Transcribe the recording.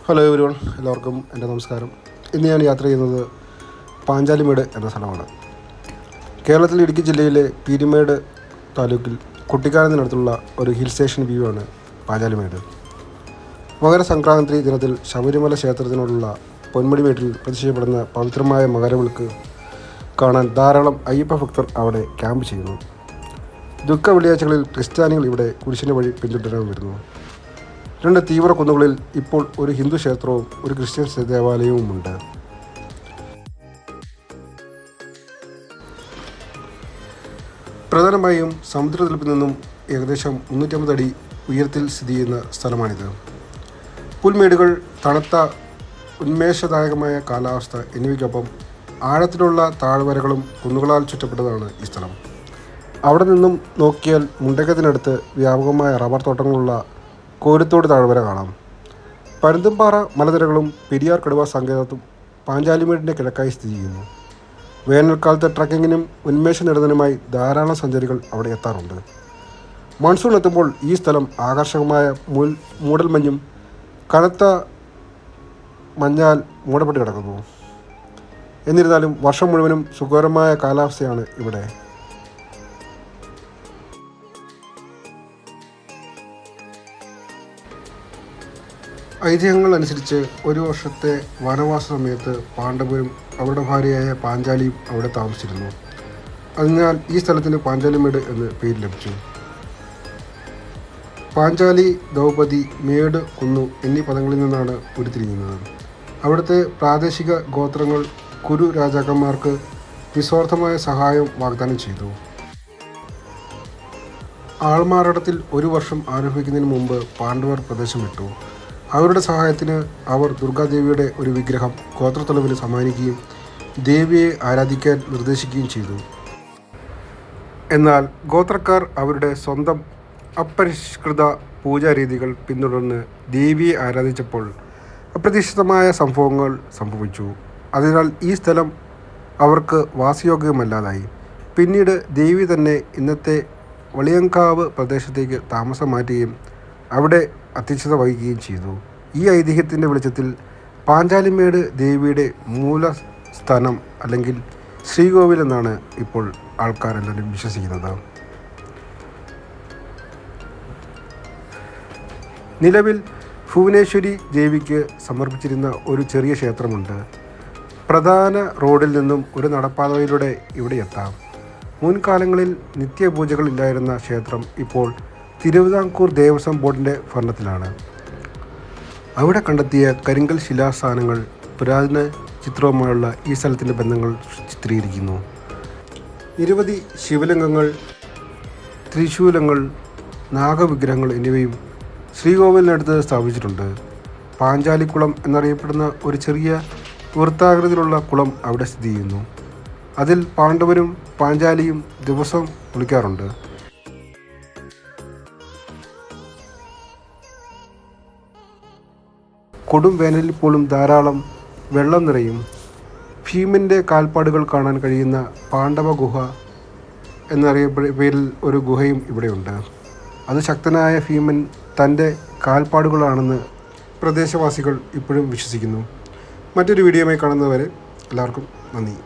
Hello everyone, എല്ലാവർക്കും എൻ്റെ നമസ്കാരം. ഇന്ന് ഞാൻ യാത്ര ചെയ്യുന്നത് പാഞ്ചാലിമേട് എന്ന സ്ഥലമാണ്. കേരളത്തിൽ ഇടുക്കി ജില്ലയിലെ പീരുമേട് താലൂക്കിൽ കുട്ടിക്കാനത്തിനടുത്തുള്ള ഒരു ഹിൽ സ്റ്റേഷൻ വ്യൂ ആണ് പാഞ്ചാലിമേട്. മകരസംക്രാന്തി ദിനത്തിൽ ശബരിമല ക്ഷേത്രത്തിനോടുള്ള പൊന്മുടിമേട്ടിൽ പ്രതിഷ്ഠിക്കപ്പെടുന്ന പവിത്രമായ മകരവിളക്ക് കാണാൻ ധാരാളം അയ്യപ്പ ഭക്തർ അവിടെ ക്യാമ്പ് ചെയ്യുന്നു. ദുഃഖ വെള്ളിയാഴ്ചകളിൽ ക്രിസ്ത്യാനികൾ ഇവിടെ കുരിശിൻ്റെ വഴി പിന്തുടരാൻ വരുന്നു. രണ്ട് തീവ്ര കുന്നുകളിൽ ഇപ്പോൾ ഒരു ഹിന്ദു ക്ഷേത്രവും ഒരു ക്രിസ്ത്യൻ ദേവാലയവുമുണ്ട്. പ്രധാനമായും സമുദ്രനിരപ്പിൽ നിന്നും ഏകദേശം 350 അടി ഉയരത്തിൽ സ്ഥിതി ചെയ്യുന്ന സ്ഥലമാണിത്. പുൽമേടുകൾ, തണുത്ത ഉന്മേഷദായകമായ കാലാവസ്ഥ എന്നിവയ്ക്കൊപ്പം ആഴത്തിലുള്ള താഴ്വരകളും കുന്നുകളാൽ ചുറ്റപ്പെട്ടതാണ് ഈ സ്ഥലം. അവിടെ നിന്നും നോക്കിയാൽ മുണ്ടക്കത്തിനടുത്ത് വ്യാപകമായ റബ്ബർ തോട്ടങ്ങളുള്ള കോരുത്തോട് താഴ്വര കാണാം. പരുന്തുംപാറ മലനിരകളും പെരിയാർ കടുവ സങ്കേതത്തും പാഞ്ചാലിമേടിൻ്റെ കിഴക്കായി സ്ഥിതി ചെയ്യുന്നു. വേനൽക്കാലത്ത് ട്രക്കിങ്ങിനും ഉന്മേഷ നിരന്തരമായി ധാരാളം സഞ്ചാരികൾ അവിടെ എത്താറുണ്ട്. മൺസൂൺ എത്തുമ്പോൾ ഈ സ്ഥലം ആകർഷകമായ മൂടൽമഞ്ഞും കനത്ത മഞ്ഞാൽ മൂടപ്പെട്ട് കിടക്കുന്നു. എന്നിരുന്നാലും വർഷം മുഴുവനും സുഖകരമായ കാലാവസ്ഥയാണ് ഇവിടെ. ഐതിഹ്യങ്ങൾ അനുസരിച്ച് ഒരു വർഷത്തെ വനവാസ സമയത്ത് പാണ്ഡവരും അവരുടെ ഭാര്യയായ പാഞ്ചാലിയും അവിടെ താമസിച്ചിരുന്നു. അതിനാൽ ഈ സ്ഥലത്തിന് പാഞ്ചാലിമേട് എന്ന് പേര് ലഭിച്ചു. പാഞ്ചാലി, ദ്രൗപദി, മേട്, കുന്നു എന്നീ പദങ്ങളിൽ നിന്നാണ് ഉരുത്തിരിഞ്ഞത്. അവിടുത്തെ പ്രാദേശിക ഗോത്രങ്ങൾ കുരു രാജാക്കന്മാർക്ക് നിസ്വാർത്ഥമായ സഹായം വാഗ്ദാനം ചെയ്തു. ആൾമാറാട്ടത്തിൽ ഒരു വർഷം ആരംഭിക്കുന്നതിന് മുമ്പ് പാണ്ഡവർ പ്രദേശം വിട്ടു. അവരുടെ സഹായത്തിന് അവർ ദുർഗാദേവിയുടെ ഒരു വിഗ്രഹം ഗോത്രത്തലവിന് സമ്മാനിക്കുകയും ദേവിയെ ആരാധിക്കാൻ നിർദ്ദേശിക്കുകയും ചെയ്തു. എന്നാൽ ഗോത്രക്കാർ അവരുടെ സ്വന്തം അപരിഷ്കൃത പൂജാരീതികൾ പിന്തുടർന്ന് ദേവിയെ ആരാധിച്ചപ്പോൾ അപ്രതീക്ഷിതമായ സംഭവങ്ങൾ സംഭവിച്ചു. അതിനാൽ ഈ സ്ഥലം അവർക്ക് വാസയോഗ്യമല്ലാതായി. പിന്നീട് ദേവി തന്നെ ഇന്നത്തെ വളിയങ്കാവ് പ്രദേശത്തേക്ക് താമസം മാറ്റുകയും അവിടെ അധ്യക്ഷത വഹിക്കുകയും ചെയ്തു. ഈ ഐതിഹ്യത്തിൻ്റെ വെളിച്ചത്തിൽ പാഞ്ചാലിമേട് ദേവിയുടെ മൂലസ്ഥാനം അല്ലെങ്കിൽ ശ്രീകോവിൽ എന്നാണ് ഇപ്പോൾ ആൾക്കാരെല്ലാവരും വിശ്വസിക്കുന്നത്. നിലവിൽ ഭുവനേശ്വരി ദേവിക്ക് സമർപ്പിച്ചിരുന്ന ഒരു ചെറിയ ക്ഷേത്രമുണ്ട്. പ്രധാന റോഡിൽ നിന്നും ഒരു നടപ്പാതയിലൂടെ ഇവിടെ എത്താം. മുൻകാലങ്ങളിൽ നിത്യപൂജകൾ ഇല്ലായിരുന്ന ക്ഷേത്രം ഇപ്പോൾ തിരുവിതാംകൂർ ദേവസ്വം ബോർഡിൻ്റെ ഭരണത്തിലാണ്. അവിടെ കണ്ടെത്തിയ കരിങ്കൽ ശിലാസ്ഥാനങ്ങൾ പുരാതന ചിത്രവുമായുള്ള ഈ സ്ഥലത്തിൻ്റെ ബന്ധങ്ങൾ ചിത്രീകരിക്കുന്നു. നിരവധി ശിവലിംഗങ്ങൾ, ത്രിശൂലങ്ങൾ, നാഗവിഗ്രഹങ്ങൾ എന്നിവയും ശ്രീകോവിലിനടുത്ത് സ്ഥാപിച്ചിട്ടുണ്ട്. പാഞ്ചാലിക്കുളം എന്നറിയപ്പെടുന്ന ഒരു ചെറിയ വൃത്താകൃതിയിലുള്ള കുളം അവിടെ സ്ഥിതി ചെയ്യുന്നു. അതിൽ പാണ്ഡവരും പാഞ്ചാലിയും ദിവസം കുളിക്കാറുണ്ട്. കൊടും വേനലിൽ പോലും ധാരാളം വെള്ളം നിറയും. ഭീമൻ്റെ കാൽപ്പാടുകൾ കാണാൻ കഴിയുന്ന പാണ്ഡവ ഗുഹ പേരിൽ ഒരു ഗുഹയും ഇവിടെയുണ്ട്. അത് ശക്തനായ ഭീമൻ തൻ്റെ കാൽപ്പാടുകളാണെന്ന് പ്രദേശവാസികൾ ഇപ്പോഴും വിശ്വസിക്കുന്നു. മറ്റൊരു വീഡിയോയുമായി കാണുന്നതുവരെ എല്ലാവർക്കും നന്ദി.